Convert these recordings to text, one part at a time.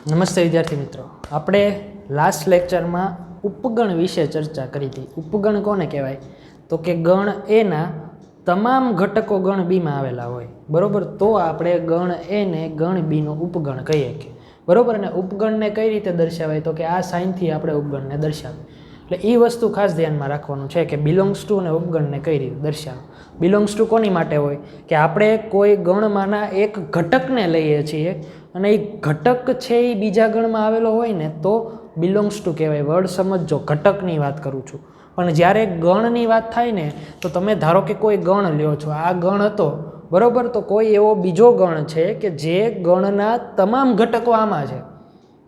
નમસ્તે વિદ્યાર્થી મિત્રો, આપણે લાસ્ટ લેક્ચરમાં ઉપગણ વિશે ચર્ચા કરી હતી. ઉપગણ કોને કહેવાય? તો કે ગણ એના તમામ ઘટકો ગણ બીમાં આવેલા હોય, બરાબર. તો આપણે ગણ એને ગણ બીનો ઉપગણ કહીએ કે બરાબર. અને ઉપગણને કઈ રીતે દર્શાવાય? તો કે આ સાઇનથી આપણે ઉપગણને દર્શાવીએ. એટલે એ વસ્તુ ખાસ ધ્યાનમાં રાખવાનું છે કે બિલોંગ્સ ટુ અને ઉપગણને કઈ રીતે દર્શાવે. બિલોંગ્સ ટુ કોની માટે હોય? કે આપણે કોઈ ગણમાંના એક ઘટકને લઈએ છીએ અને એ ઘટક છે એ બીજા ગણમાં આવેલો હોય ને તો બિલોંગ્સ ટુ કહેવાય. વર્ડ સમજો, ઘટકની વાત કરું છું. પણ જ્યારે ગણની વાત થાય ને તો તમે ધારો કે કોઈ ગણ લ્યો છો, આ ગણ હતો બરાબર, તો કોઈ એવો બીજો ગણ છે કે જે ગણના તમામ ઘટકો આમાં છે,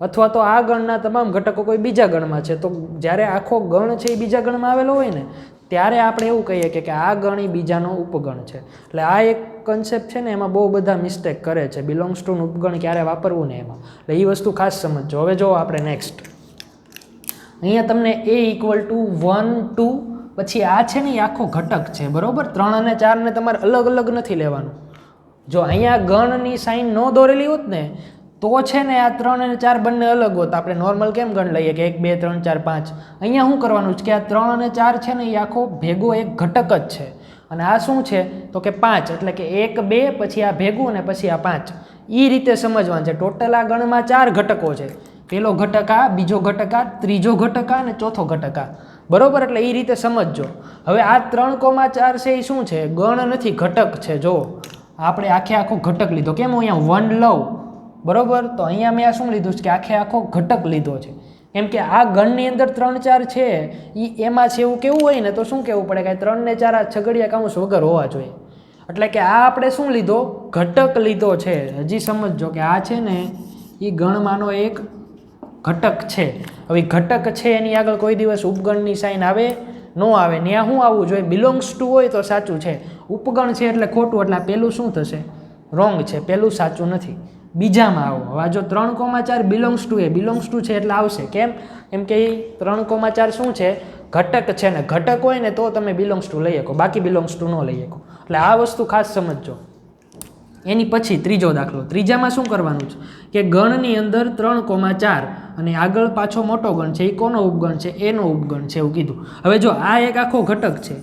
અથવા તો આ ગણના તમામ ઘટકો કોઈ બીજા ગણમાં છે. તો જ્યારે આખો ગણ છે એ બીજા ગણમાં આવેલો હોય ને ત્યારે આપણે એવું કહીએ કે આ ગણ એ બીજાનો ઉપગણ છે. એટલે આ એક કન્સેપ્ટ છે ને, એમાં બહુ બધા મિસ્ટેક કરે છે. બિલોંગ્સ ટુ ઉપગણ ક્યારે વાપરવું ને એમાં, એટલે એ વસ્તુ ખાસ સમજો. હવે જો આપણે નેક્સ્ટ અહીંયા તમને a = 1 2 પછી આ છે ને એ આખો ઘટક છે, બરાબર. 3 અને 4 ને તમારે અલગ અલગ નથી લેવાનું. જો અહીંયા ગણની સાઇન ન દોરેલી હોત ને તો છે ને આ 3 અને 4 બંને અલગ હોત. આપણે નોર્મલ કેમ ગણ લઈએ કે 1 2 3 4 5. અહીંયા શું કરવાનું છે કે આ 3 અને 4 છે ને એ આખો ભેગો એક ઘટક જ છે. અને આ શું છે તો કે 5, એટલે કે 1 2 પછી આ ભેગું અને પછી આ 5. એ રીતે સમજવાનું છે. ટોટલ આ ગણમાં 4 ઘટકો છે. પહેલો ઘટક આ, બીજો ઘટક આ, ત્રીજો ઘટક આ અને ચોથો ઘટક આ, બરોબર. એટલે એ રીતે સમજજો. હવે આ 3,4 છે એ શું છે? ગણ નથી, ઘટક છે. જો આપણે આખો ઘટક લીધો. કેમ હું અહીંયા 1 લઉં, બરોબર, તો અહીંયા મેં આ શું લીધું છે કે આખો ઘટક લીધો છે. કેમ કે આ ગણની અંદર 3 4 છે એ એમાં છે એવું કેવું હોય ને તો શું કહેવું પડે કે 3 ને 4 આ છગડિયા કાઉન્સ વગર હોવા જોઈએ. એટલે કે આ આપણે શું લીધો? ઘટક લીધો છે. હજી સમજો કે આ છે ને એ ગણમાંનો એક ઘટક છે. હવે ઘટક છે એની આગળ કોઈ દિવસ ઉપગણની સાઇન આવે ન આવે. ત્યાં શું આવવું જોઈએ? બિલોંગ્સ ટુ હોય તો સાચું છે, ઉપગણ છે એટલે ખોટું. એટલે પહેલું શું થશે? રોંગ છે, પહેલું સાચું નથી. બીજામાં આવો. હવે જો 3,4 બિલોંગ્સ ટુ બિલોંગ્સ ટુ છે એટલે આવશે. કેમ કે 3,4 શું છે? ઘટક છે ને. ઘટક હોય ને તો તમે બિલોંગ્સ ટુ લઈ શકો, બાકી બિલોંગ્સ ટુ ન લઈ શકો. એટલે આ વસ્તુ ખાસ સમજજો. એની પછી ત્રીજો દાખલો. ત્રીજામાં શું કરવાનું છે કે ગણની અંદર 3,4 અને આગળ પાછો મોટો ગણ છે. એ કોનો ઉપગણ છે? એનો ઉપગણ છે એવું કીધું. હવે જો આ એક આખો ઘટક છે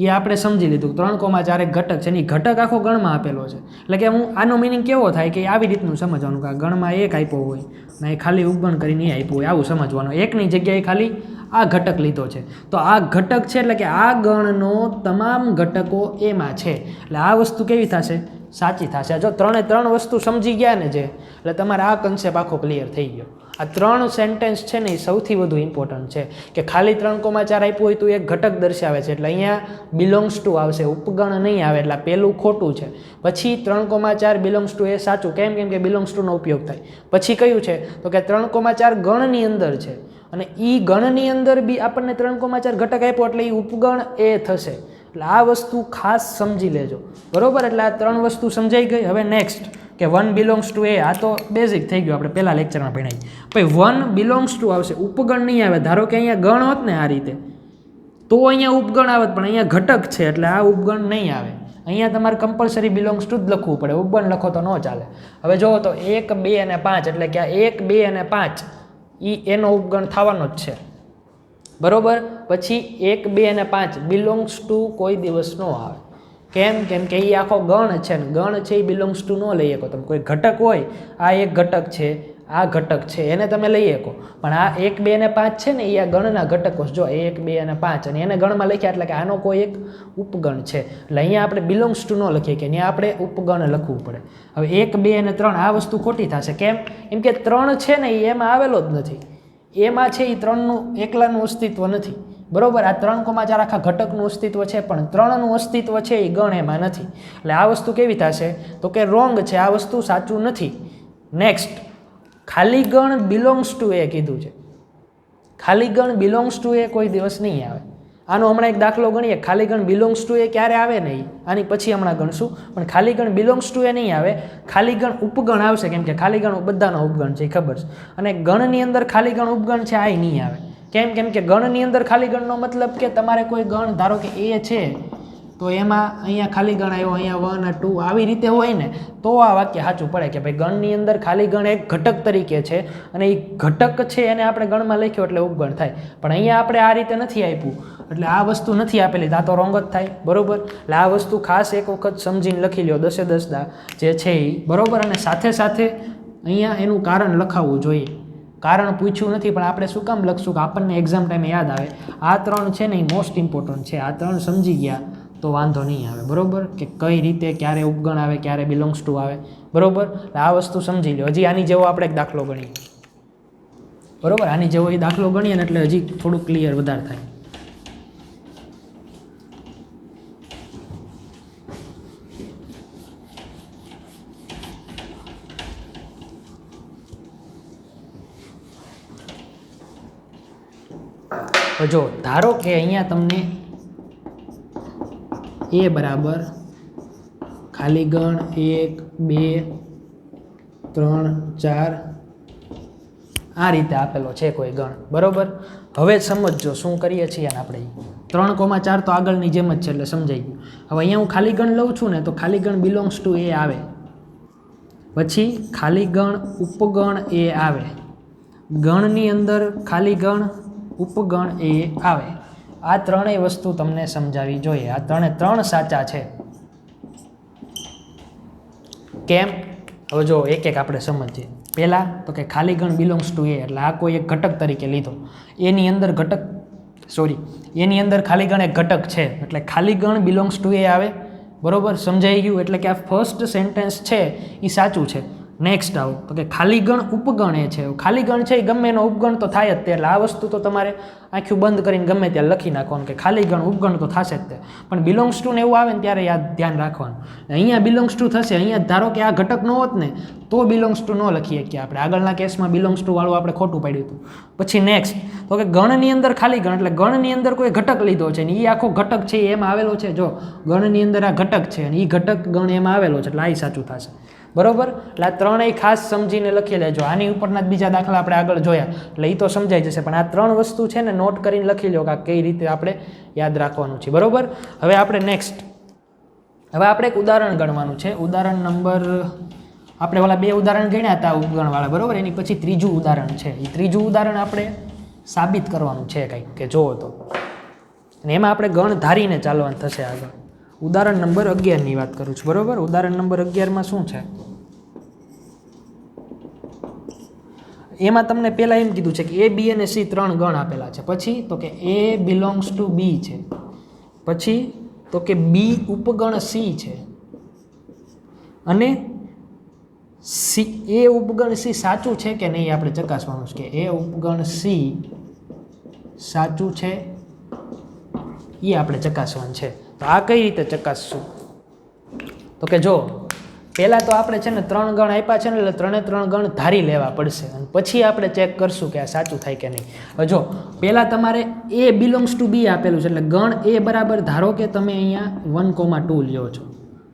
એ આપણે સમજી લીધું. 3,4 એક ઘટક છે ને એ ઘટક આખો ગણમાં આપેલો છે. એટલે કે હું આનો મિનિંગ કેવો થાય કે આવી રીતનું સમજવાનું કે આ ગણમાં એક આપ્યો હોય ને એ ખાલી ઉપગણ કરીને એ આપ્યું હોય, આવું સમજવાનું. એકની જગ્યાએ ખાલી આ ઘટક લીધો છે. તો આ ઘટક છે એટલે કે આ ગણનો તમામ ઘટકો એમાં છે. એટલે આ વસ્તુ કેવી થશે? સાચી થશે. જો 3 વસ્તુ સમજી ગયા ને જે, એટલે તમારે આ કન્સેપ્ટ આખો ક્લિયર થઈ ગયો. આ 3 સેન્ટેન્સ છે ને એ સૌથી વધુ ઇમ્પોર્ટન્ટ છે કે ખાલી 3,4 આપ્યું હોય તો એક ઘટક દર્શાવે છે. એટલે અહીંયા બિલોંગ્સ ટુ આવશે, ઉપગણ નહીં આવે. એટલે પહેલું ખોટું છે. પછી 3,4 બિલોંગ્સ ટુ એ સાચું. કેમ કે બિલોંગ્સ ટુનો ઉપયોગ થાય. પછી કયું છે તો કે 3,4 ગણની અંદર છે અને એ ગણની અંદર બી આપણને 3,4 ઘટક આપ્યો એટલે એ ઉપગણ એ થશે. એટલે આ વસ્તુ ખાસ સમજી લેજો, બરોબર. એટલે આ 3 વસ્તુ સમજાઈ ગઈ. હવે નેક્સ્ટ કે 1 બિલોંગ્સ ટુ એ, આ તો બેઝિક થઈ ગયું, આપણે પહેલા લેક્ચરમાં ભણાવી. પછી 1 બિલોંગ્સ ટુ આવશે, ઉપગણ નહીં આવે. ધારો કે અહીંયા ગણ હોત ને આ રીતે તો અહીંયા ઉપગણ આવત, પણ અહીંયા ઘટક છે એટલે આ ઉપગણ નહીં આવે. અહીંયા તમારે કમ્પલસરી બિલોંગ્સ ટુ જ લખવું પડે, ઉપગણ લખો તો ન ચાલે. હવે જુઓ તો 1 2 અને 5 એટલે કે આ 1 2 અને 5 એનો ઉપગણ થવાનો જ છે, બરોબર. પછી 1 2 અને 5 બિલોંગ્સ ટુ કોઈ દિવસ ન આવે. કેમ કે એ આખો ગણ છે ને ગણ છે એ બિલોંગ્સ ટુ ન લઈ શકો તમે. કોઈ ઘટક હોય, આ એક ઘટક છે, આ ઘટક છે, એને તમે લઈ શકો. પણ આ 1 2 અને 5 છે ને એ આ ગણના ઘટકો છે. જો 1 2 અને 5 અને એને ગણમાં લખ્યા એટલે કે આનો કોઈ એક ઉપગણ છે. એટલે અહીંયા આપણે બિલોંગ્સ ટુ ન લખીએ કે ત્યાં આપણે ઉપગણ લખવું પડે. હવે 1 2 અને 3 આ વસ્તુ ખોટી થશે. કેમ કે 3 છે ને એ એમાં આવેલો જ નથી. એમાં છે એ 3નું એકલાનું અસ્તિત્વ નથી, બરોબર. આ 3,4 આખા ઘટકનું અસ્તિત્વ છે પણ 3નું અસ્તિત્વ છે એ ગણ એમાં નથી. એટલે આ વસ્તુ કેવી થશે તો કે રોંગ છે, આ વસ્તુ સાચું નથી. નેક્સ્ટ, ખાલી ગણ બિલોંગ્સ ટુ એ કીધું છે. ખાલી ગણ બિલોંગ્સ ટુ એ કોઈ દિવસ નહીં આવે. આનો હમણાં એક દાખલો ગણીએ. ખાલી ગણ બિલોંગ્સ ટુ એ ક્યારે આવે નહીં, આની પછી હમણાં ગણશું. પણ ખાલી ગણ બિલોંગ્સ ટુ એ નહીં આવે, ખાલી ગણ ઉપગણ આવશે. કેમ કે ખાલી ગણ બધાનો ઉપગણ છે એ ખબર છે. અને ગણની અંદર ખાલી ગણ ઉપગણ છે આ નહીં આવે. કેમ કે ગણની અંદર ખાલી ગણનો મતલબ કે તમારે કોઈ ગણ ધારો કે એ છે તો એમાં અહીંયા ખાલી ગણ આવ્યો, અહીંયા 1 અને 2 આવી રીતે હોય ને તો આ વાક્ય સાચું પડે કે ભાઈ ગણની અંદર ખાલી ગણ એક ઘટક તરીકે છે અને એ ઘટક છે એને આપણે ગણમાં લખ્યો એટલે ઉપગણ થાય. પણ અહીંયા આપણે આ રીતે નથી આપ્યું એટલે આ વસ્તુ નથી આપેલી, આ તો રોંગ જ થાય. બરાબર, એટલે આ વસ્તુ ખાસ એક વખત સમજીને લખી લો 10 એ 10 જે છે એ. બરાબર, અને સાથે સાથે અહીંયા એનું કારણ લખાવવું જોઈએ. કારણ પૂછ્યું નથી પણ આપણે શું કામ લખશું કે આપણને એક્ઝામ ટાઈમે યાદ આવે. આ 3 છે ને એ મોસ્ટ ઇમ્પોર્ટન્ટ છે. આ 3 સમજી ગયા તો વાંધો નહીં આવે. બરાબર, કે કઈ રીતે ક્યારે ઉપગણ આવે, ક્યારે બિલોંગ્સ ટુ આવે. બરાબર, આ વસ્તુ સમજી લો. હજી આની જેવો આપણે એક દાખલો ગણીએ. બરાબર, આની જેવો એ દાખલો ગણીએ ને એટલે હજી થોડું ક્લિયર વધારે થાય. જો ધારો કે અહીંયા તમને એ બરાબર ખાલી ગણ 1 2 3 4 આ રીતે આપેલો છે કોઈ ગણ. બરાબર, હવે સમજો શું કરીએ છીએ ને આપણે 3,4 તો આગળની જેમ જ છે એટલે સમજાઈ ગયું. હવે અહીંયા હું ખાલી ગણ લઉં છું ને તો ખાલી ગણ બિલોંગ્સ ટુ એ આવે, પછી ખાલી ગણ ઉપગણ એ આવે, ગણની અંદર ખાલી ગણ ઉપગણ એ આવે. આ ત્રણેય વસ્તુ તમને સમજાવી જોઈએ. આ 3 સાચા છે. કેમ? હવે જો એક એક આપણે સમજીએ. પહેલાં તો કે ખાલી ગણ બિલોંગ્સ ટુ એ એટલે આ કોઈ એક ઘટક તરીકે લીધો, એની અંદર એની અંદર ખાલી ગણ એક ઘટક છે એટલે ખાલી ગણ બિલોંગ્સ ટુ એ આવે. બરાબર, સમજાઈ ગયું? એટલે કે આ ફર્સ્ટ સેન્ટેન્સ છે એ સાચું છે. નેક્સ્ટ આવો તો કે ખાલી ગણ ઉપગણ એ છે. ખાલી ગણ છે એ ગમે એનો ઉપગણ તો થાય જ તે, એટલે આ વસ્તુ તો તમારે આંખ્યું બંધ કરીને ગમે ત્યાં લખી નાખવાનું કે ખાલી ગણ ઉપગણ તો થશે જ તે. પણ બિલોંગ્સ ટુ ને એવું આવે ને ત્યારે યાદ ધ્યાન રાખવાનું. અહીંયા બિલોંગ્સ ટુ થશે, અહીંયા ધારો કે આ ઘટક ન હોત ને તો બિલોંગ્સ ટુ ન લખીએ કે આપણે આગળના કેસમાં બિલોંગ્સ ટુ વાળું આપણે ખોટું પાડ્યું હતું. પછી નેક્સ્ટ તો કે ગણની અંદર ખાલી ગણ એટલે ગણની અંદર કોઈ ઘટક લીધો છે ને એ આખો ઘટક છે એમાં આવેલો છે. જો ગણની અંદર આ ઘટક છે અને એ ઘટક ગણ એમાં આવેલો છે એટલે આ સાચું થશે. બરાબર, એટલે આ ત્રણેય ખાસ સમજીને લખી લેજો. આની ઉપરના જ બીજા દાખલા આપણે આગળ જોયા એટલે એ તો સમજાઈ જશે, પણ આ 3 વસ્તુ છે ને નોટ કરીને લખી લો કે આ કઈ રીતે આપણે યાદ રાખવાનું છે. બરાબર, હવે આપણે નેક્સ્ટ આપણે એક ઉદાહરણ ગણવાનું છે. ઉદાહરણ નંબર આપણે ઓલા 2 ઉદાહરણ ગણ્યા હતા ઉપગણવાળા. બરાબર, એની પછી ત્રીજું ઉદાહરણ છે. એ ત્રીજું ઉદાહરણ આપણે સાબિત કરવાનું છે કંઈક કે જુઓ તો, અને એમાં આપણે ગણ ધારીને ચાલવાનું થશે આગળ. ઉદાહરણ નંબર 11ની વાત કરું છું. બરાબર, ઉદાહરણ નંબર 11માં શું છે? એમાં તમને પહેલાં એમ કીધું છે કે A, B અને C 3 ગણ આપેલા છે. પછી તો કે A બિલોંગ્સ ટુ B છે, પછી તો કે B ઉપગણ C છે, અને A ઉપગણ C સાચું છે કે નહીં આપણે ચકાસવાનું છે કે A ઉપગણ C સાચું છે એ આપણે ચકાસવાનું છે. તો આ કઈ રીતે ચકાસશું? તો કે જો પહેલાં તો આપણે છે ને 3 ગણ આપ્યા છે ને એટલે 3 ગણ ધારી લેવા પડશે અને પછી આપણે ચેક કરશું કે આ સાચું થાય કે નહીં. હવે જો પહેલાં તમારે A બિલોંગ્સ ટુ B આપેલું છે એટલે ગણ A બરાબર ધારો કે તમે અહીંયા 1,2 લ્યો છો.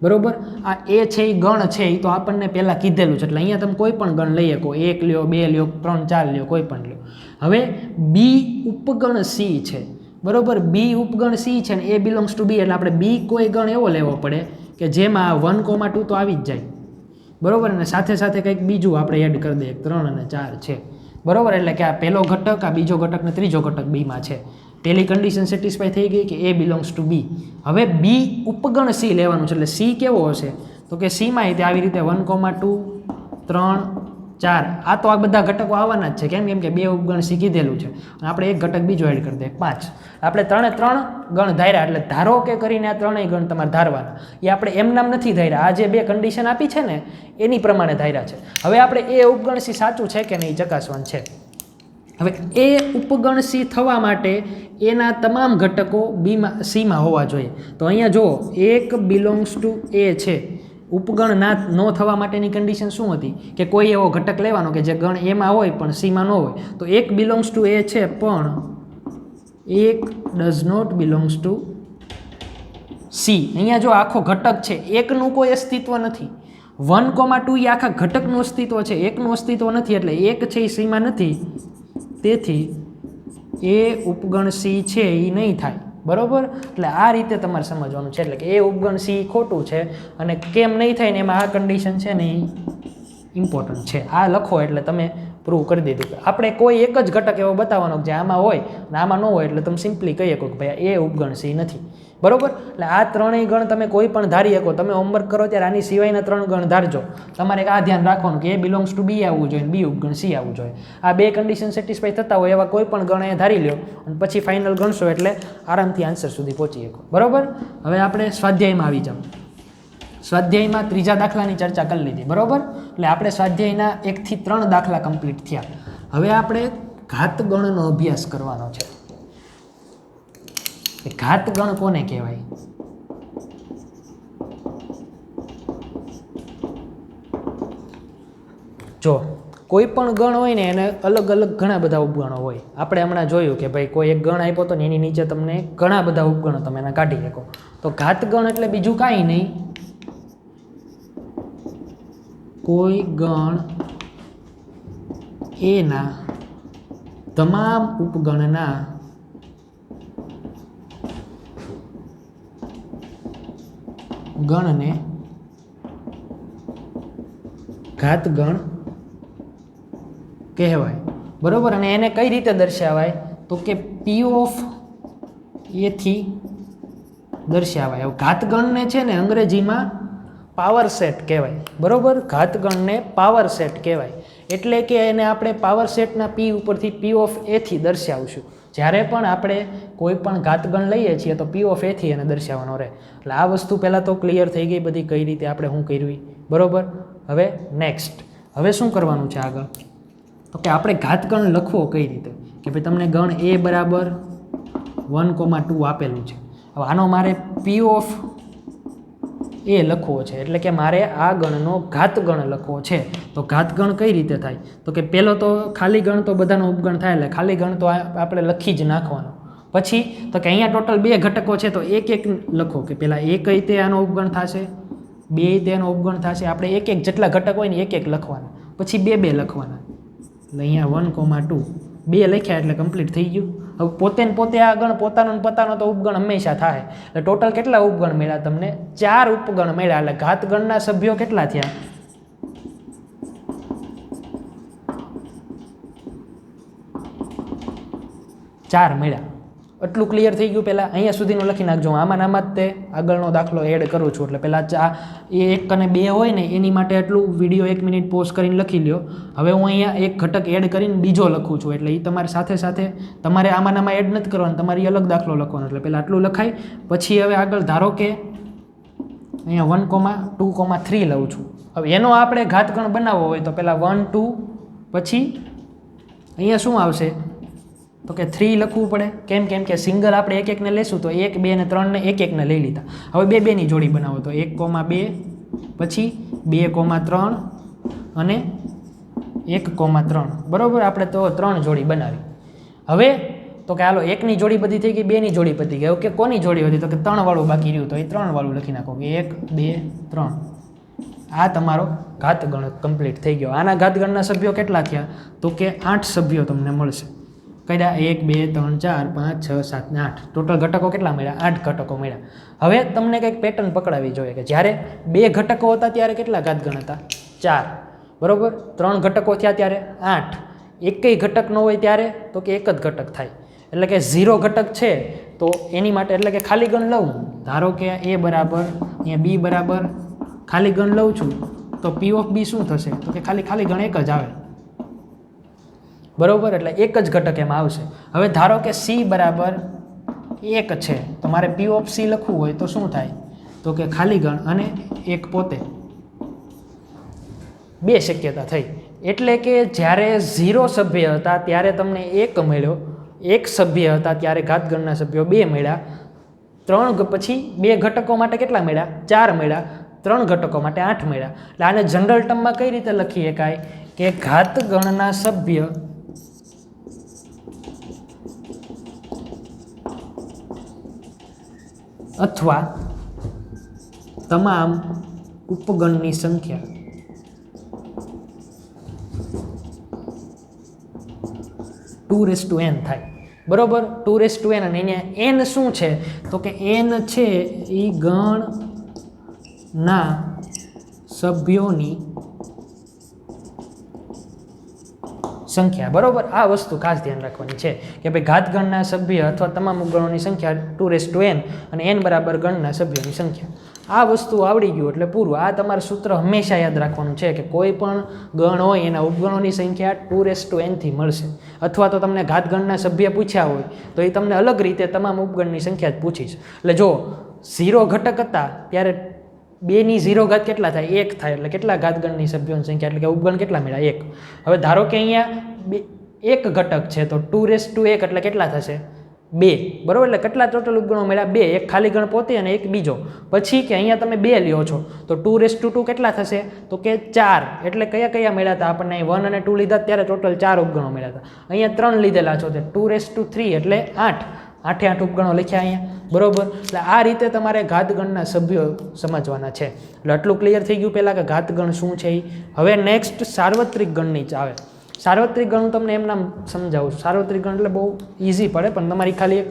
બરાબર, આ A છે એ ગણ છે એ તો આપણને પહેલાં કીધેલું છે એટલે અહીંયા તમે કોઈ પણ ગણ લઈ શકો, 1 લ્યો, 2 લ્યો, 3, 4 લ્યો, કોઈ પણ લ્યો. હવે B ઉપગણ C છે. બરાબર, B ઉપગણ C છે ને A બિલોંગ્સ ટુ B એટલે આપણે B કોઈ ગણ એવો લેવો પડે કે જેમાં 1,2 તો આવી જ જાય. બરાબર, અને સાથે સાથે કંઈક બીજું આપણે એડ કરી દઈએ 3 અને 4 છે. બરાબર, એટલે કે આ પહેલો ઘટક, આ બીજો ઘટક ને ત્રીજો ઘટક Bમાં છે. પહેલી કન્ડિશન સેટિસ્ફાઈ થઈ ગઈ કે A બિલોંગ્સ ટુ B. હવે B ઉપગણ C લેવાનું છે એટલે C કેવો હશે? તો કે Cમાં આવી રીતે 1,2 3 4 આ તો આ બધા ઘટકો આવવાના જ છે. કેમ કે 2 ઉપગણ C કીધેલું છે અને આપણે એક ઘટક બીજો એડ કરી દઈએ 5. આપણે 3 ગણ ધાર્યા એટલે ધારો કે કરીને આ 3 ગણ તમારે ધારવાના. એ આપણે એમનામ નથી ધાર્યા, આ જે 2 કન્ડિશન આપી છે ને એની પ્રમાણે ધાર્યા છે. હવે આપણે A ઉપગણ C સાચું છે કે નહીં ચકાસવાનું છે. હવે A ઉપગણ C થવા માટે એના તમામ ઘટકો Cમાં હોવા જોઈએ. તો અહીંયા જુઓ 1 બિલોંગ્સ ટુ A છે, ઉપગણ ના ન થવા માટેની કન્ડિશન શું હતી કે કોઈ એવો ઘટક લેવાનો કે જે ગણ એમાં હોય પણ Cમાં ન હોય. તો 1 બિલોંગ્સ ટુ A છે પણ 1 does not belongs to C. અહીંયા જો આખો ઘટક છે, એકનું કોઈ અસ્તિત્વ નથી. 1,2 એ આખા ઘટકનું અસ્તિત્વ છે, એકનું અસ્તિત્વ નથી એટલે 1 છે એ Cમાં નથી. તેથી A ઉપગણ C છે એ નહીં થાય. બરાબર. એટલે આ રીતે તમારે સમજવાનું છે. એટલે કે એ ઉપગણ સી ખોટું છે અને કેમ નહીં થાય ને એમાં આ કન્ડિશન છે ને એ ઇમ્પોર્ટન્ટ છે. આ લખો એટલે તમે પ્રૂવ કરી દીધું. આપણે કોઈ એક જ ઘટક એવો બતાવવાનો જે આમાં હોય અને આમાં ન હોય એટલે તમે સિમ્પલી કહી શકો કે ભાઈ એ ઉપગણ સી નથી. બરાબર. એટલે આ ત્રણેય ગણ તમે કોઈ પણ ધારી શકો. તમે હોમવર્ક કરો ત્યારે આની સિવાયના 3 ગણ ધારજો. તમારે આ ધ્યાન રાખવાનું કે એ બિલોંગ્સ ટુ બી આવવું જોઈએ, બી ઉપગણ સી આવવું જોઈએ. આ બે કન્ડિશન સેટિસ્ફાઈ થતા હોય એવા કોઈ પણ ગણ એ ધારી લ્યો અને પછી ફાઇનલ ગણશો એટલે આરામથી આન્સર સુધી પહોંચી શકો. બરાબર. હવે આપણે સ્વાધ્યાયમાં આવી જાઓ. સ્વાધ્યાયમાં ત્રીજા દાખલાની ચર્ચા કરી લીધી. બરાબર. એટલે આપણે સ્વાધ્યાયના 1 થી 3 દાખલા કમ્પ્લીટ થયા. હવે આપણે ઘાતગણનો અભ્યાસ કરવાનો છે. ઘાતગણ કોને કહેવાય? જો કોઈ પણ ગણ હોય ને એને અલગ અલગ ઘણા બધા ઉપગણો હોય. આપણે હમણાં જોયું કે ભાઈ કોઈ એક ગણ આપ્યો હતો ને એની નીચે તમને ઘણા બધા ઉપગણો તમે એના કાઢી શકો. તો ઘાતગણ એટલે બીજું કાંઈ નહીં, કોઈ ગણ એના તમામ ઉપગણના ગણને ઘાતગણ કહેવાય. બરાબર. અને એને કઈ રીતે દર્શાવાય? તો કે પી ઓફ એ થી દર્શાવાય. હવે ઘાતગણને છે ને અંગ્રેજીમાં પાવર સેટ કહેવાય. બરાબર. ઘાતગણને પાવર સેટ કહેવાય. એટલે કે એને આપણે પાવર સેટના પી ઉપરથી પી ઓફ એથી દર્શાવશું. જ્યારે પણ આપણે કોઈ પણ ઘાતગણ લઈએ છીએ તો પી ઓફ એથી એને દર્શાવવાનો રહે. એટલે આ વસ્તુ પહેલાં તો ક્લિયર થઈ ગઈ બધી, કઈ રીતે આપણે શું કર્યું. બરાબર. હવે નેક્સ્ટ, હવે શું કરવાનું છે આગળ? તો કે આપણે ઘાતગણ લખવો કઈ રીતે કે ભાઈ તમને ગણ એ બરાબર 1,2 આપેલું છે. હવે આનો મારે પી ઓફ એ લખવો છે. એટલે કે મારે આ ગણનો ઘાતગણ લખવો છે. તો ઘાતગણ કઈ રીતે થાય? તો કે પહેલો તો ખાલી ગણ તો બધાનો ઉપગણ થાય એટલે ખાલી ગણ તો આપણે લખી જ નાખવાનો. પછી તો કે અહીંયા ટોટલ 2 ઘટકો છે તો એક એક લખો કે પહેલાં એક તે આનો ઉપગણ થશે, 2 તેનો ઉપગણ થશે. આપણે એક એક જેટલા ઘટક હોય ને એક એક લખવાના, પછી 2 લખવાના. એટલે અહીંયા 1,2 2 લખ્યા એટલે કમ્પ્લીટ થઈ ગયું. હવે પોતે ને પોતે આ ગણ પોતાનો તો ઉપગણ હંમેશા થાય. એટલે ટોટલ કેટલા ઉપગણ મળ્યા તમને? 4 ઉપગણ મળ્યા. એટલે ઘાતગણના સભ્યો કેટલા થયા? 4 મળ્યા. એટલું ક્લિયર થઈ ગયું. પહેલાં અહીંયા સુધીનું લખી નાખજો. આમાં જ તે આગળનો દાખલો એડ કરું છું. એટલે પહેલાં એ 1 અને 2 હોય ને એની માટે એટલું વિડીયો 1 મિનિટ પોઝ કરીને લખી લ્યો. હવે હું અહીંયા એક ઘટક એડ કરીને બીજો લખું છું. એટલે એ તમારી સાથે સાથે તમારે આમાં એડ નથી કરવાનું, તમારી અલગ દાખલો લખવાનો. એટલે પહેલાં આટલું લખાય. પછી હવે આગળ ધારો કે અહીંયા 1,2,3 લઉં છું. હવે એનો આપણે ઘાતગણ બનાવવો હોય તો પહેલાં 1 2 પછી અહીંયા શું આવશે? તો કે 3 લખવું પડે. કેમ કે સિંગલ આપણે એક એકને લેશું તો 1 2 અને 3 ને એક એકને લઈ લીધા. હવે 2 2ની જોડી બનાવો તો 1,2 પછી 2,3 અને 1,3. બરાબર. આપણે તો 3 જોડી બનાવી. હવે તો કે હાલો 1ની જોડી બધી થઈ ગઈ, 2ની જોડી પતી ગઈ. ઓકે, કોની જોડી હતી? તો કે 3 વાળું બાકી રહ્યું. તો એ 3 વાળું લખી નાખો કે 1 2 3. આ તમારો ઘાતગણ કમ્પ્લીટ થઈ ગયો. આના ઘાતગણના સભ્યો કેટલા થયા? તો કે 8 સભ્યો તમને મળશે. કયા? 1 2 3 4 5 6 7 ને 8. ટોટલ ઘટકો કેટલા મળ્યા? 8 ઘટકો મળ્યા. હવે તમને કંઈક પેટર્ન પકડાવી જોઈએ કે જ્યારે 2 ઘટકો હતા ત્યારે કેટલા ઘાતગણ હતા? 4. બરાબર. 3 ઘટકો થયા ત્યારે 8. એકેય ઘટક ન હોય ત્યારે તો કે એક જ ઘટક થાય. એટલે કે 0 ઘટક છે તો એની માટે એટલે કે ખાલી ગણ લઉં. ધારો કે એ બરાબર, અહીંયા બી બરાબર ખાલી ગણ લઉં છું તો પી ઓફ બી શું થશે? તો કે ખાલી ગણ એક જ આવે. બરાબર. એટલે એક જ ઘટક એમાં આવશે. હવે ધારો કે સી બરાબર 1 છે તો મારે પી ઓફ સી લખવું હોય તો શું થાય? તો કે ખાલી ગણ અને એક પોતે. 2 શક્યતા થઈ. એટલે કે જ્યારે 0 સભ્ય હતા ત્યારે તમને 1 મળ્યો, 1 સભ્ય હતા ત્યારે ઘાતગણના સભ્યો 2 મળ્યા. 3 પછી 2 ઘટકો માટે કેટલા મળ્યા? 4 મળ્યા. 3 ઘટકો માટે 8 મળ્યા. એટલે આને જનરલ ટર્મમાં કઈ રીતે લખી શકાય કે ઘાતગણના સભ્ય અથવા તમામ ઉપગણની સંખ્યા n થાય. બરોબર 2n અને અહીંયા n શું છે તો કે n છે એ ગણના સભ્યોની સંખ્યા, બરોબર. આ વસ્તુ ખાસ ધ્યાન રાખવાની છે કે ભાઈ ઘાતગણના સભ્ય અથવા તમામ ઉપગણોની સંખ્યા 2n અને n બરાબર ગણના સભ્યોની સંખ્યા. આ વસ્તુ આવડી ગયું એટલે પૂરું. આ તમારું સૂત્ર હંમેશા યાદ રાખવાનું છે કે કોઈ પણ ગણ હોય એના ઉપગણોની સંખ્યા 2n થી મળશે, અથવા તો તમને ઘાતગણના સભ્ય પૂછ્યા હોય તો એ તમને અલગ રીતે તમામ ઉપગણની સંખ્યા જ પૂછીશ. એટલે જો 0 ઘટક હતા ત્યારે 2 ની 0 ઘાત કેટલા થાય? 1 થાય. એટલે કેટલા ઘાતગણની સભ્યોની સંખ્યા એટલે કે ઉપગણ કેટલા મળ્યા? 1. હવે ધારો કે અહીંયા 1 ઘટક છે તો 2 એટલે કેટલા થશે? 2, બરોબર. એટલે કેટલા ટોટલ ઉપગણો મળ્યા? 2. એક ખાલી ગણ પોતે અને એક બીજો. પછી કે અહીંયા તમે 2 લ્યો છો તો 2 કેટલા થશે? તો કે 4. એટલે કયા કયા મળ્યા હતા આપણને? 1 અને 2 લીધા ત્યારે ટોટલ 4 ઉપગણો મળ્યા હતા. અહીંયા 3 લીધેલા છો તો 2 એટલે 8. 8 ઉપગણો લખ્યા અહીંયા, બરોબર. એટલે આ રીતે તમારે ઘાતગણના સભ્યો સમજવાના છે. એટલે આટલું ક્લિયર થઈ ગયું પહેલાં કે ઘાતગણ શું છે એ. હવે નેક્સ્ટ સાર્વત્રિક ગણની જ આવે. સાર્વત્રિક ગણ હું તમને એમ નામ સમજાવું. સાર્વત્રિક ગણ એટલે બહુ ઇઝી પડે પણ તમારી ખાલી એક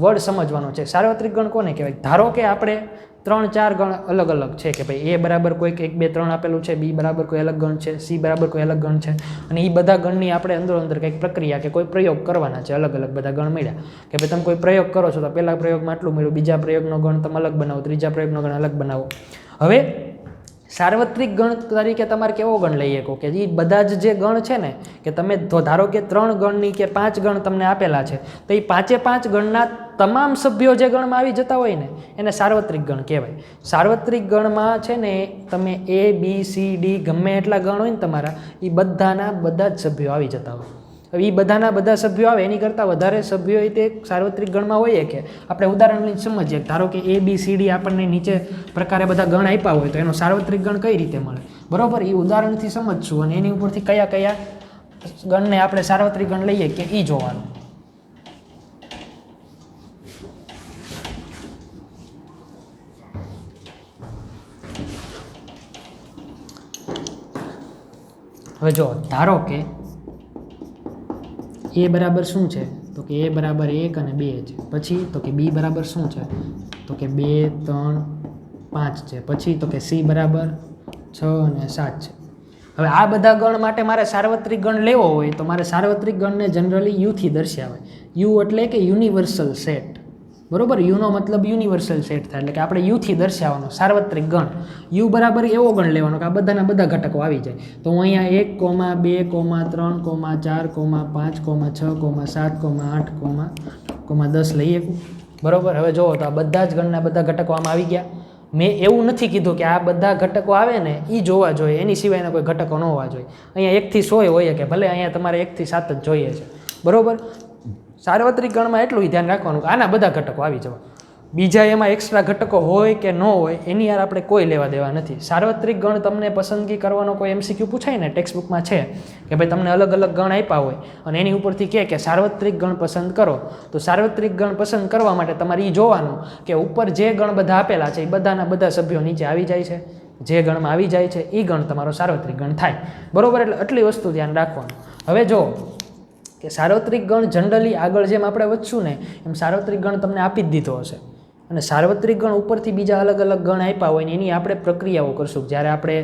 વર્ડ સમજવાનો છે. સાર્વત્રિક ગણ કોને કહેવાય? ધારો કે આપણે 3-4 ગણ અલગ અલગ છે કે ભાઈ a બરાબર કોઈક 1 2 3 આપેલું છે, b બરાબર કોઈ અલગ ગણ છે, c બરાબર કોઈ અલગ ગણ છે, અને એ બધા ગણની આપણે અંદર કંઈક પ્રક્રિયા કે કોઈ પ્રયોગ કરવાના છે. અલગ અલગ બધા ગણ મળ્યા કે ભાઈ તમે કોઈ પ્રયોગ કરો છો તો પહેલા પ્રયોગમાં આટલું મળ્યું, બીજા પ્રયોગનો ગણ તમે અલગ બનાવો, ત્રીજા પ્રયોગનો ગણ અલગ બનાવો. હવે સાર્વત્રિક ગણ તરીકે તમારે કેવો ગણ લઈ શકો કે એ બધા જ જે ગણ છે ને કે તમે ધારો કે 3 ગણની કે 5 ગણ તમને આપેલા છે તો એ 5 ગણના તમામ સભ્યો જે ગણમાં આવી જતા હોય ને એને સાર્વત્રિક ગણ કહેવાય. સાર્વત્રિક ગણમાં છે ને તમે a b c d ગમે એટલા ગણ હોય ને તમારા એ બધાના બધા જ સભ્યો આવી જતા હોય. હવે એ બધાના બધા સભ્યો આવે એની કરતાં વધારે સભ્યો તે સાર્વત્રિક ગણમાં હોઈએ કે આપણે ઉદાહરણ લઈને સમજીએ. ધારો કે a b c d આપણને નીચે પ્રકારે બધા ગણ આપ્યા હોય તો એનો સાર્વત્રિક ગણ કઈ રીતે મળે, બરોબર. એ ઉદાહરણથી સમજશું અને એની ઉપરથી કયા કયા ગણને આપણે સાર્વત્રિક ગણ લઈએ કે એ જોવાનું. હવે જો ધારો કે a બરાબર શું છે તો કે a બરાબર 1 અને 2 છે. પછી તો કે b બરાબર શું છે તો કે 2 3 5 છે. પછી તો કે c બરાબર 6 અને 7 છે. હવે આ બધા ગણ માટે મારે સાર્વત્રિક ગણ લેવો હોય તો મારે સાર્વત્રિક ગણને જનરલી યુથી દર્શાવાય. યુ એટલે કે યુનિવર્સલ સેટ, બરોબર. યુનો મતલબ યુનિવર્સલ સેટ થાય એટલે કે આપણે યુથી દર્શાવવાનો સાર્વત્રિક ગણ. યુ બરાબર એવો ગણ લેવાનો કે આ બધાના બધા ઘટકો આવી જાય. તો હું અહીંયા 1, 2, 3, 4, 5, 6, 7, 8, 10 લઈ શકું, બરોબર. હવે જુઓ તો આ બધા જ ગણના બધા ઘટકો આમાં આવી ગયા. મેં એવું નથી કીધું કે આ બધા ઘટકો આવે ને એ જોવા જોઈએ, એની સિવાયના કોઈ ઘટકો ન હોવા જોઈએ. અહીંયા 1 થી 100 હોય કે ભલે અહીંયા તમારે 1 થી 7 જ જોઈએ છે, બરોબર. સાર્વત્રિક ગણમાં એટલું ધ્યાન રાખવાનું કે આના બધા ઘટકો આવી જવા. બીજા એમાં એક્સ્ટ્રા ઘટકો હોય કે ન હોય એની યાર આપણે કોઈ લેવા દેવા નથી. સાર્વત્રિક ગણ તમને પસંદગી કરવાનો કોઈ MCQ પૂછાય ને ટેક્સ્ટબુકમાં છે કે ભાઈ તમને અલગ અલગ ગણ આપ્યા હોય અને એની ઉપરથી કહે કે સાર્વત્રિક ગણ પસંદ કરો, તો સાર્વત્રિક ગણ પસંદ કરવા માટે તમારે એ જોવાનું કે ઉપર જે ગણ બધા આપેલા છે એ બધાના બધા સભ્યો નીચે આવી જાય છે. જે ગણમાં આવી જાય છે એ ગણ તમારો સાર્વત્રિક ગણ થાય, બરોબર. એટલે આટલી વસ્તુ ધ્યાન રાખવાનું. હવે જો કે સાર્વત્રિક ગણ જનરલી આગળ જેમ આપણે વધશું ને એમ સાર્વત્રિક ગણ તમને આપી જ દીધો હશે અને સાર્વત્રિક ગણ ઉપરથી બીજા અલગ અલગ ગણ આપ્યા હોય ને એની આપણે પ્રક્રિયાઓ કરશું. જ્યારે આપણે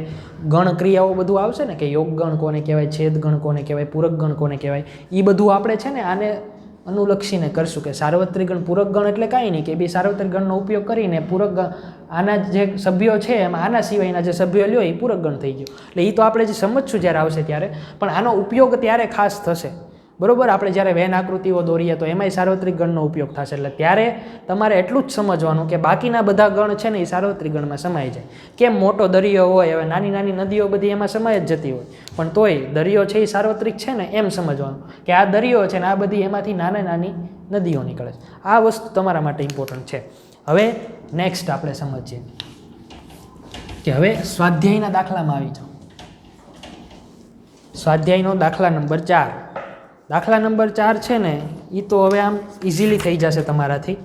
ગણ ક્રિયાઓ બધું આવશે ને કે યોગ ગણ કોને કહેવાય, છેદ ગણ કોને કહેવાય, પૂરક ગણ કોને કહેવાય, એ બધું આપણે છે ને આને અનુલક્ષીને કરશું કે સાર્વત્રિક ગણ પૂરક ગણ એટલે કાંઈ નહીં કે બી સાર્વત્રિક ગણનો ઉપયોગ કરીને પૂરક ગણ આના જે સભ્યો છે એમાં આના સિવાયના જે સભ્યો લ્યો એ પૂરક ગણ થઈ ગયો. એટલે એ તો આપણે જે સમજશું જ્યારે આવશે ત્યારે, પણ આનો ઉપયોગ ત્યારે ખાસ થશે, બરોબર. આપણે જ્યારે વેન આકૃતિઓ દોરીએ તો એમાંય સાર્વત્રિક ગણનો ઉપયોગ થશે. એટલે ત્યારે તમારે એટલું જ સમજવાનું કે બાકીના બધા ગણ છે ને એ સાર્વત્રિક ગણમાં સમાઈ જાય. કેમ મોટો દરિયો હોય, હવે નાની નાની નદીઓ બધી એમાં સમાઈ જ જતી હોય, પણ તોય દરિયો છે એ સાર્વત્રિક છે ને એમ સમજવાનું કે આ દરિયો છે ને આ બધી એમાંથી નાની નાની નદીઓ નીકળે છે. આ વસ્તુ તમારા માટે ઇમ્પોર્ટન્ટ છે. હવે નેક્સ્ટ આપણે સમજીએ કે હવે સ્વાધ્યાયના દાખલામાં આવી જાઓ. સ્વાધ્યાયનો દાખલા નંબર 4. દાખલા નંબર 4 છે ને એ તો હવે આમ ઇઝીલી થઈ જશે તમારાથી,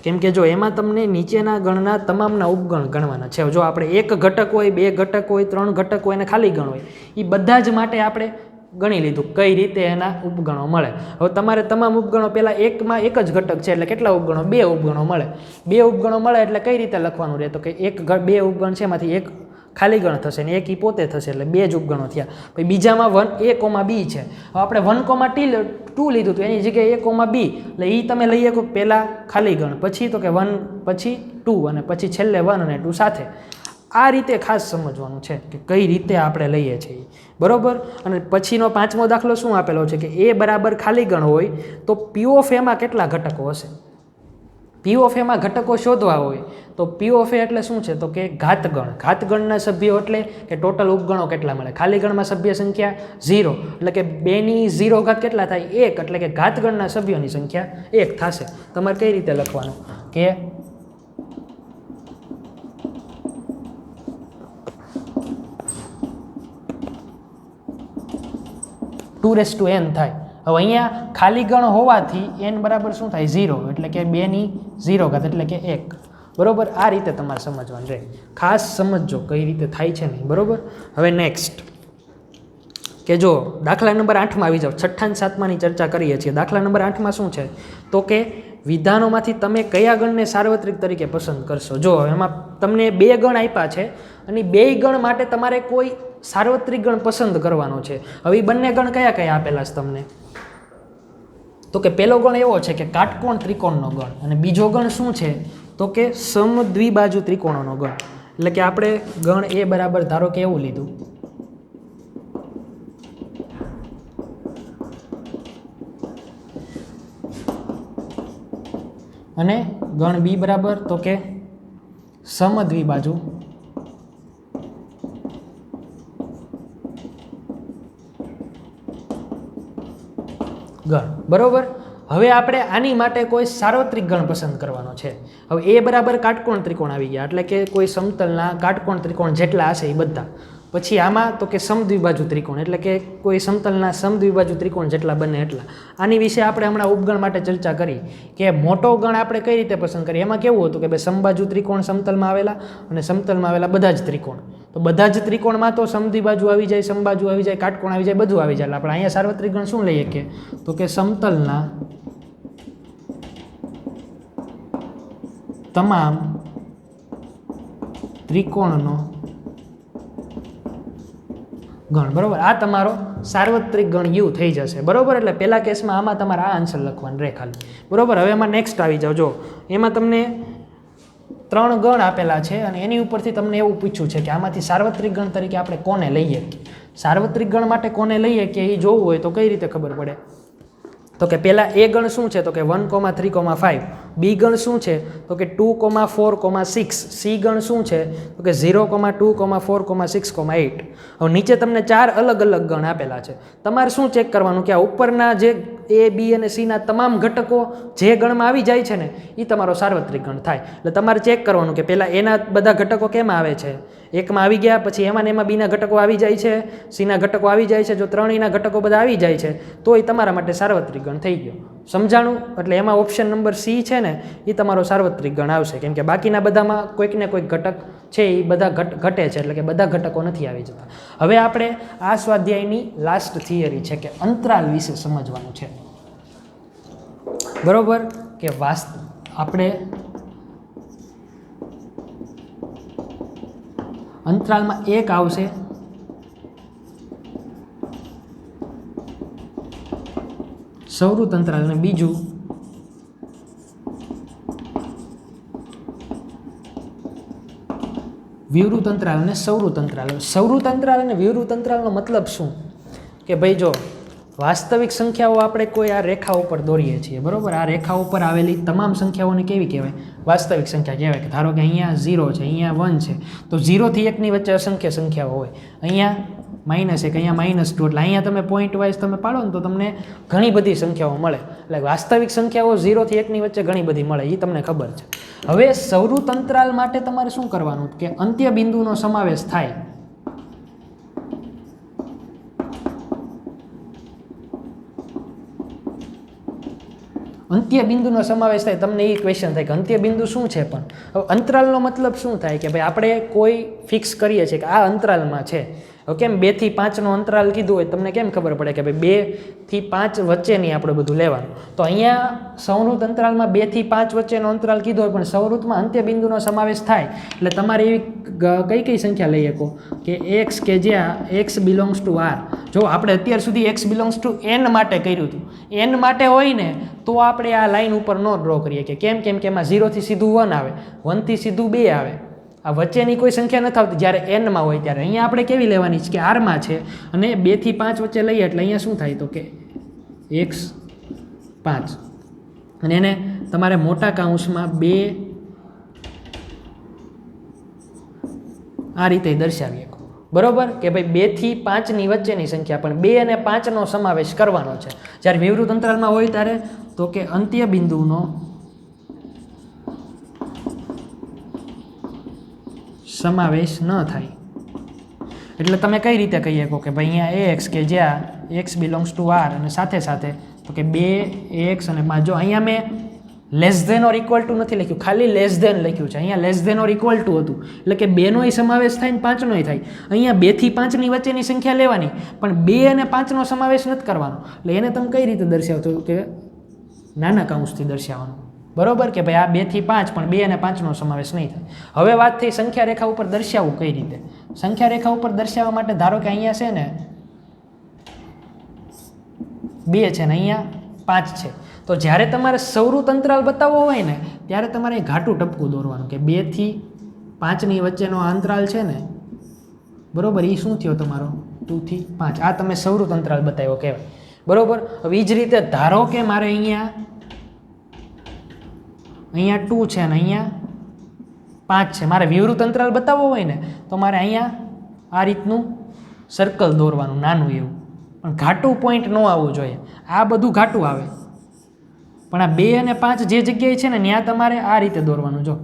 કેમ કે જો એમાં તમને નીચેના ગણના તમામના ઉપગણ ગણવાના છે. જો આપણે 1 ઘટક હોય, 2 ઘટક હોય, 3 ઘટક હોય અને ખાલી ગણ હોય એ બધા જ માટે આપણે ગણી લીધું કઈ રીતે એના ઉપગણો મળે. હવે તમારે તમામ ઉપગણો પહેલાં એકમાં એક જ ઘટક છે એટલે કેટલા ઉપગણો? 2 ઉપગણો મળે. 2 ઉપગણો મળે એટલે કઈ રીતે લખવાનું રહે? તો કે 2 ઉપગણ છે એમાંથી એક ખાલી ગણ થશે ને એક ઈ પોતે થશે એટલે 2 જ ઉપગણો થયા. પછી બીજામાં a, b છે. હવે આપણે 1, 2 લીધું તો એની જગ્યાએ a, b એટલે એ તમે લઈ શકો પહેલાં ખાલી ગણ, પછી તો કે 1, પછી 2 અને પછી છેલ્લે 1 અને 2 સાથે. આ રીતે ખાસ સમજવાનું છે કે કઈ રીતે આપણે લઈએ છીએ, બરાબર. અને પછીનો 5મો દાખલો શું આપેલો છે કે a બરાબર ખાલી ગણ હોય તો p ઓફ એમાં કેટલા ઘટકો હશે? p ઓફ એમાં ઘટકો શોધવા હોય તો p ઓફ એ એટલે શું છે? તો કે ઘાતગણ. ઘાતગણના સભ્યો એટલે કે ટોટલ ઉપગણો કેટલા મળે? ખાલી ગણમાં સભ્ય સંખ્યા 0 એટલે કે 2ની 0 ઘાત કેટલા થાય? 1 એટલે કે ઘાતગણના સભ્યોની સંખ્યા 1 થશે. તમારે કઈ રીતે લખવાનું કે 2n થાય. હવે અહીંયા ખાલી ગણ હોવાથી n બરાબર શું થાય? 0 એટલે કે 2ની 0 ઘાત એટલે કે 1, બરાબર. આ રીતે તમારે સમજવાનું રહે. ખાસ સમજો કઈ રીતે થાય છે નહીં, બરાબર. હવે નેક્સ્ટ કે જો દાખલા નંબર 8માં આવી જાઓ. 6ઠ્ઠા અને 7માની ચર્ચા કરીએ છીએ. દાખલા નંબર 8માં શું છે? તો કે વિધાનોમાંથી તમે કયા ગણને સાર્વત્રિક તરીકે પસંદ કરશો? જો એમાં તમને 2 ગણ આપ્યા છે અને 2 ગણ માટે તમારે કોઈ સાર્વત્રિક ગણ પસંદ કરવાનો છે. હવે એ બંને ગણ કયા કયા આપેલા છે તમને? તો કે પહેલો ગણ એવો છે કે કાટકોણ ત્રિકોણનો ગણ અને બીજો ગણ શું છે? તો કે સમદ્વિબાજુ ત્રિકોણોનો ગણ. એટલે કે આપણે ગણ એ બરાબર ધારો કે એવું લીધું અને ગણ બી બરાબર તો કે સમદ્વિબાજુ ગણ, બરોબર. હવે આપણે આની માટે કોઈ સાર્વત્રિક ગણ પસંદ કરવાનો છે. હવે એ બરાબર કાટકોણ ત્રિકોણ આવી ગયા એટલે કે કોઈ સમતલના કાટકોણ ત્રિકોણ જેટલા હશે એ બધા. પછી આમાં તો કે સમદ્વિબાજુ ત્રિકોણ એટલે કે કોઈ સમતલના સમદ્વિબાજુ ત્રિકોણ જેટલા બને એટલા. આની વિશે આપણે હમણાં ઉપગણ માટે ચર્ચા કરી કે મોટો ગણ આપણે કઈ રીતે પસંદ કરીએ. એમાં કેવું હતું કે ભાઈ સમબાજુ ત્રિકોણ સમતલમાં આવેલા અને સમતલમાં આવેલા બધા જ ત્રિકોણ. તો બધા જ ત્રિકોણમાં તો સમદ્વિબાજુ આવી જાય, સમબાજુ આવી જાય, કાટકોણ આવી જાય, બધું આવી જાય. એટલે આપણે અહીંયા સાર્વત્રિક ગણ શું લઈએ કે તો કે સમતલના તમામ ત્રિકોણનો ગણ, બરોબર. આ તમારો સાર્વત્રિક ગણ યુ થઈ જશે, બરોબર. એટલે પહેલા કેસમાં આમાં તમારે આ આન્સર લખવાનું રહે ખાલી, બરોબર. હવે એમાં નેક્સ્ટ આવી જાઓ. જો એમાં તમને 3 ગણ આપેલા છે અને એની ઉપરથી તમને એવું પૂછ્યું છે કે આમાંથી સાર્વત્રિક ગણ તરીકે આપણે કોને લઈએ. સાર્વત્રિક ગણ માટે કોને લઈએ કે એ જોવું હોય તો કઈ રીતે ખબર પડે? તો કે પહેલાં એ ગણ શું છે? તો કે 1, 3, 5. બી ગણ શું છે? તો કે 2, 4, 6. સી ગણ શું છે? તો કે 0, 2, 4, 6, 8. હવે નીચે તમને 4 અલગ અલગ ગણ આપેલા છે. તમારે શું ચેક કરવાનું કે આ ઉપરના જે એ, બી અને સીના તમામ ઘટકો જે ગણમાં આવી જાય છે ને એ તમારો સાર્વત્રિક ગણ થાય. એટલે તમારે ચેક કરવાનું કે પહેલાં એના બધા ઘટકો કેમાં આવે છે? એકમાં આવી ગયા, પછી એમાં ને એમાં બીના ઘટકો આવી જાય છે, સીના ઘટકો આવી જાય છે. જો 3 ઘટકો બધા આવી જાય છે તો એ તમારા માટે સાર્વત્રિક ગણ થઈ ગયો. સમજાણું? એટલે એમાં ઓપ્શન નંબર સી છે ને એ તમારો સાર્વત્રિક ગણ આવશે, કેમ કે બાકીના બધામાં કોઈક ને કોઈક ઘટક છે એ બધા ઘટે છે, એટલે કે બધા ઘટકો નથી આવી જતા. હવે આપણે આ સ્વાધ્યાયની લાસ્ટ થિયરી છે કે અંતરાલ વિશે સમજવાનું છે, બરોબર. કે આપણે અંતરાલમાં એક આવશે સૌરુત અંતરાલ અને બીજું વિવૃત અંતરાલ અને સૌરુત અંતરાલ. સૌરુત અંતરાલ અને વિવૃત અંતરાલનો મતલબ શું? કે ભાઈ જો વાસ્તવિક સંખ્યાઓ આપણે કોઈ આ રેખા ઉપર દોરીએ છીએ, બરોબર. આ રેખા ઉપર આવેલી તમામ સંખ્યાઓને કેવી કહેવાય? વાસ્તવિક સંખ્યા કહેવાય. કે ધારો કે અહીંયા 0 છે, અહીંયા 1 છે, તો 0 થી 1 ની વચ્ચે અસંખ્ય સંખ્યાઓ હોય. અહીંયા -1, અહીંયા -2, એટલે અહીંયા તમે પોઈન્ટ વાઇઝ તમે પાડો ને તો તમને ઘણી બધી સંખ્યાઓ મળે. એટલે વાસ્તવિક સંખ્યાઓ 0 થી 1 ની વચ્ચે ઘણી બધી મળે, એ તમને ખબર છે. હવે સૌરુત અંતરાલ માટે તમારે શું કરવાનું કે અંત્ય બિંદુનો સમાવેશ થાય. અંત્ય બિંદુનો સમાવેશ થાય. તમને એ ક્વેશ્ચન થાય કે અંત્ય બિંદુ શું છે? પણ હવે અંતરાલનો મતલબ શું થાય કે ભાઈ આપણે કોઈ ફિક્સ કરીએ છીએ કે આ અંતરાલમાં છે. હવે કેમ 2 થી 5નો અંતરાલ કીધું હોય તમને કેમ ખબર પડે કે ભાઈ 2 થી 5 વચ્ચેની આપણે બધું લેવાનું. તો અહીંયા સંવૃત અંતરાલમાં 2 થી 5 વચ્ચેનો અંતરાલ કીધો હોય પણ સંવૃતમાં અંત્યબિંદુનો સમાવેશ થાય એટલે તમારે એવી કઈ સંખ્યા લઈ શકો કે એક્સ કે જ્યાં એક્સ બિલોંગ્સ ટુ આર. જો આપણે અત્યાર સુધી એક્સ બિલોંગ્સ ટુ એન માટે કર્યું હતું. એન માટે હોય ને તો આપણે આ લાઈન ઉપર ન ડ્રો કરીએ કે કેમ કે એમાં 0 થી સીધું 1 આવે, 1 થી સીધું 2 આવે. આ વચ્ચેની કોઈ સંખ્યા નથી આવતી જ્યારે એનમાં હોય ત્યારે. અહીંયા આપણે કેવી લેવાની છે કે આરમાં છે અને 2 થી 5 વચ્ચે લઈએ એટલે અહીંયા શું થાય તો કે એક્સ 5 અને એને તમારે મોટા કાઉન્સમાં 2 આ રીતે દર્શાવી શકો. બરોબર કે ભાઈ 2 થી 5ની વચ્ચેની સંખ્યા પણ 2 અને 5નો સમાવેશ કરવાનો છે. જ્યારે વિવૃત અંતરાલમાં હોય ત્યારે તો કે અંત્ય બિંદુનો સમાવેશ ન થાય. એટલે તમે કઈ રીતે કહી શકો કે ભાઈ અહીંયા એક્સ કે જ્યાં એક્સ બિલોંગ્સ ટુ આર અને સાથે સાથે તો કે 2 એક્સ અને 5. જો અહીંયા મેં less than or equal to નથી લખ્યું, ખાલી લેસ ધેન લખ્યું છે. અહીંયા less than or equal to હતું એટલે કે 2નોય સમાવેશ થાય ને 5નોય થાય. અહીંયા 2 થી 5ની વચ્ચેની સંખ્યા લેવાની પણ 2 અને 5નો સમાવેશ નથી કરવાનો. એટલે એને તમે કઈ રીતે દર્શાવતો કે નાના કાઉન્સથી દર્શાવવાનું. બરોબર કે ભાઈ આ 2 થી 5 પણ 2 અને 5નો સમાવેશ નહીં થાય. હવે વાત થઈ સંખ્યા રેખા ઉપર દર્શાવવું કઈ રીતે. સંખ્યા રેખા ઉપર દર્શાવવા માટે ધારો કે અહીંયા છે ને 2 છે ને અહીંયા 5 છે. તો જ્યારે તમારે સંવૃત અંતરાલ બતાવવો હોય ને ત્યારે તમારે ઘાટું ટપકું દોરવાનું કે 2 થી 5ની વચ્ચેનો અંતરાલ છે ને બરોબર એ શું થયો તમારો 2 થી 5. આ તમે સંવૃત અંતરાલ બતાવ્યો કહેવાય. બરોબર. હવે એ જ રીતે ધારો કે મારે અહીંયા 2 છે અને અહીંયા 5 છે. મારે વિવૃત અંતરાલ બતાવવો હોય ને તો મારે અહીંયા આ રીતનું સર્કલ દોરવાનું નાનું એવું. પણ ઘાટું પોઈન્ટ ન આવવું જોઈએ. આ બધું ઘાટું આવે પણ આ 2 અને 5 જે જગ્યાએ છે ને ત્યાં તમારે આ રીતે દોરવાનું. જો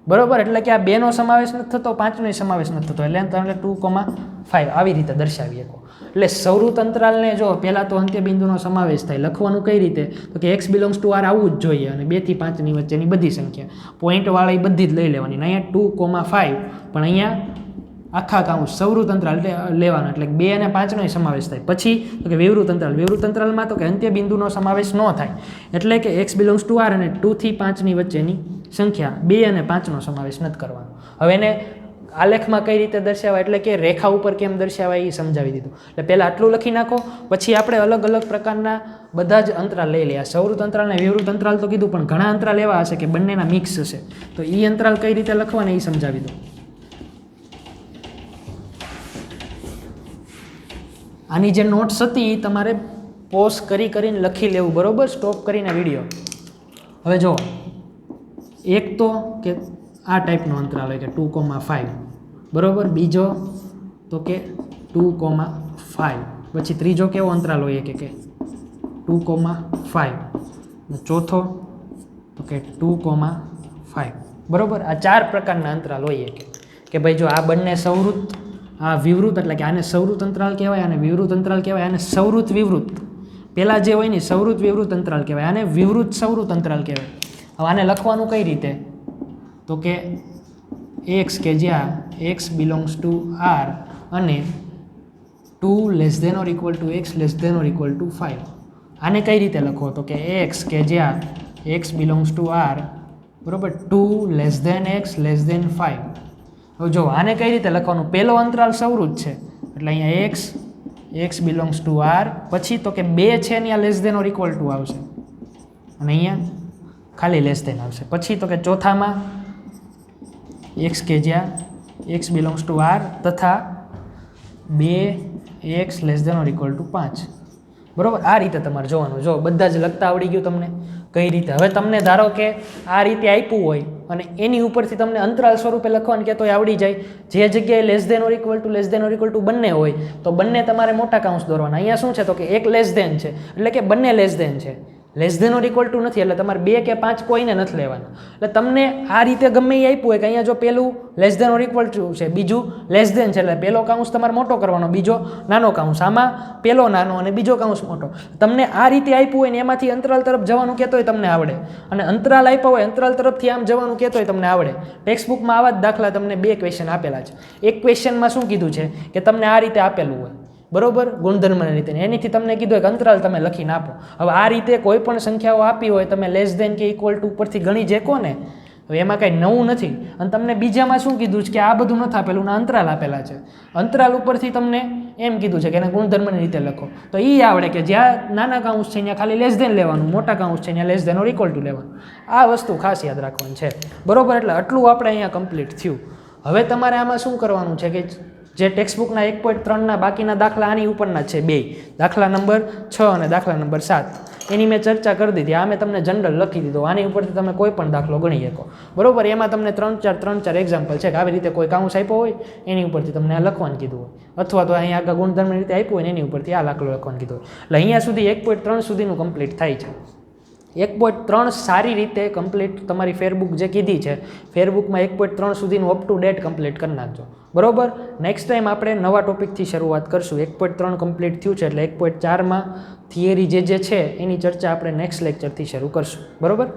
બરોબર. એટલે કે આ 2નો સમાવેશ નથી થતો, 5નો સમાવેશ નથી થતો એટલે તમે 2,5 આવી રીતે દર્શાવી શકો. એટલે સંવૃત અંતરાલને જો પહેલાં તો અંત્યબિંદુનો સમાવેશ થાય. લખવાનું કઈ રીતે તો કે એક્સ બિલોંગ્સ ટુ આર આવવું જ જોઈએ અને 2 થી 5ની વચ્ચેની બધી સંખ્યા પોઈન્ટવાળી બધી જ લઈ લેવાની. અહીંયા 2,5 પણ અહીંયા આખા કાઉન્સ સંવૃત અંતરાલ લેવાના એટલે 2 અને 5નો સમાવેશ થાય. પછી તો કે વિવૃત અંતરાલ. વિવૃત અંતરાલમાં તો કે અંત્યબિંદુનો સમાવેશ ન થાય એટલે કે એક્સ બિલોંગ્સ ટુ આર અને 2 થી 5ની વચ્ચેની સંખ્યા 2 અને 5નો સમાવેશ નથી કરવાનો. હવે એને આલેખમાં કઈ રીતે દર્શાવાય એટલે કે રેખા ઉપર કેમ દર્શાવાય એ સમજાવી દીધું. એટલે પહેલાં આટલું લખી નાખો પછી આપણે અલગ અલગ પ્રકારના બધા જ અંતરાલ લઈ લઈએ. સંવૃત અંતરાલ અને વિવૃત અંતરાલ તો કીધું પણ ઘણા અંતરાલ એવા હશે કે બંનેના મિક્સ હશે. તો એ અંતરાલ કઈ રીતે લખવાના એ સમજાવી દઉં. આની જે નોટ્સ હતી એ તમારે પોઝ કરીને લખી લેવું. બરોબર. સ્ટોપ કરીને વિડીયો. હવે જો એક તો કે આ ટાઈપનો અંતરાલ હોય કે 2,5 બરોબર. બીજો તો કે 2,5 પછી ત્રીજો કેવો અંતરાલ હોય કે 2,5 ચોથો તો કે 2,5 બરોબર. આ 4 પ્રકારના અંતરાલ હોય કે ભાઈ જો આ બંને સંવૃત આ વિવૃત એટલે કે આને સંવૃત અંતરાલ કહેવાય અને વિવૃત અંતરાલ કહેવાય. આને સંવૃત વિવૃત પહેલાં જે હોય ને સંવૃત વિવૃત અંતરાલ કહેવાય. આને વિવૃત સંવૃત અંતરાલ કહેવાય. હવે આને લખવાનું કઈ રીતે તો કે એક્સ કે જ્યાં એક્સ બિલોંગ્સ ટુ આર અને 2 less than or equal to x less than or equal to 5. આને કઈ રીતે લખો તો કે એક્સ કે જ્યાં એક્સ બિલોંગ્સ ટુ આર બરાબર 2 less than x less than 5. હવે જો આને કઈ રીતે લખવાનું. પહેલો અંતરાલ સંવૃત છે એટલે અહીંયા એક્સ બિલોંગ્સ ટુ આર પછી તો કે 2 છે ને આ less than or equal to આવશે અને અહીંયા ખાલી લેસ ધેન આવશે. પછી તો કે ચોથામાં એક્સ કે જ્યાં એક્સ બિલોંગ્સ ટુ આર તથા 2 x less than or equal to 5 બરાબર. આ રીતે તમારે જોવાનું. જો બધા જ લખતા આવડી ગયું તમને કઈ રીતે. હવે તમને ધારો કે આ રીતે આપ્યું હોય અને એની ઉપરથી તમને અંતરાલ સ્વરૂપે લખવાનું કહેતો હોય આવડી જાય. જે જગ્યાએ less than or equal to બંને હોય તો બંને તમારે મોટા કાઉન્સ દોરવાના. અહીંયા શું છે તો કે એક લેસ ધેન છે એટલે કે બંને લેસ ધેન છે less than or equal to નથી, એટલે તમારે 2 કે 5 કોઈને નથી લેવાના. એટલે તમને આ રીતે ગમે એ આપ્યું હોય કે અહીંયા જો પહેલું less than or equal to છે, બીજું લેસ ધેન છે, એટલે પહેલો કાઉન્સ તમારે મોટો કરવાનો, બીજો નાનો કાઉન્સ, આમાં પહેલો નાનો અને બીજો કાઉન્સ મોટો. તમને આ રીતે આપ્યું હોય ને એમાંથી અંતરાલ તરફ જવાનું કહેતો હોય તમને આવડે, અને અંતરાલ આપ્યા હોય અંતરાલ તરફથી આમ જવાનું કહેતો હોય તમને આવડે. ટેક્સ્ટ બુકમાં આવા જ દાખલા તમને 2 ક્વેશ્ચન આપેલા છે. એક ક્વેશ્ચનમાં શું કીધું છે કે તમને આ રીતે આપેલું હોય, બરોબર, ગુણધર્મની રીતે, એનીથી તમને કીધું કે અંતરાલ તમે લખીને આપો. હવે આ રીતે કોઈ પણ સંખ્યાઓ આપી હોય તમે લેસ ધેન કે ઇક્વલ ટુ ઉપરથી ગણી જેકો ને, હવે એમાં કાંઈ નવું નથી. અને તમને બીજામાં શું કીધું છે કે આ બધું નથી આપેલું ને અંતરાલ આપેલા છે. અંતરાલ ઉપરથી તમને એમ કીધું છે કે એને ગુણધર્મની રીતે લખો, તો એ આવડે કે જ્યાં નાના કાઉન્સ છે ત્યાં ખાલી લેસ ધેન લેવાનું, મોટા કાઉન્સ છે ત્યાં less than or equal to લેવાનું. આ વસ્તુ ખાસ યાદ રાખવાની છે, બરોબર. એટલે આટલું આપણે અહીંયા કમ્પ્લીટ થયું. હવે તમારે આમાં શું કરવાનું છે કે જે ટેક્સ્ટ બુકના 1.3ના બાકીના દાખલા આની ઉપરના છે, 2 દાખલા નંબર 6 અને દાખલા નંબર 7, એની મેં ચર્ચા કરી દીધી. આ મેં તમને જનરલ લખી દીધો, આની ઉપરથી તમે કોઈ પણ દાખલો ગણી શકો, બરોબર. એમાં તમને 3-4 એક્ઝામ્પલ છે કે આવી રીતે કોઈ કાઉન્સ આપ્યો હોય એની ઉપરથી તમને આ લખવાનું કીધું હોય, અથવા તો અહીંયા આગળ ગુણધર્મની રીતે આપ્યું હોય એની ઉપરથી આ દાખલો લખવાનું કીધું હોય. એટલે અહીંયા સુધી 1.3 સુધીનું કમ્પ્લીટ થાય છે. 1.3 સારી રીતે કમ્પ્લીટ તમારી ફેરબુક જે કીધી છે, ફેરબુકમાં 1.3 સુધીનું અપ ટુ ડેટ કમ્પ્લીટ કરી નાખજો, બરોબર. નેક્સ્ટ ટાઈમ આપણે નવા ટોપિકથી શરૂઆત કરશું. 1.3 કમ્પ્લીટ થયું છે એટલે 1.4માં થિયરી જે છે એની ચર્ચા આપણે નેક્સ્ટ લેક્ચરથી શરૂ કરશું, બરોબર.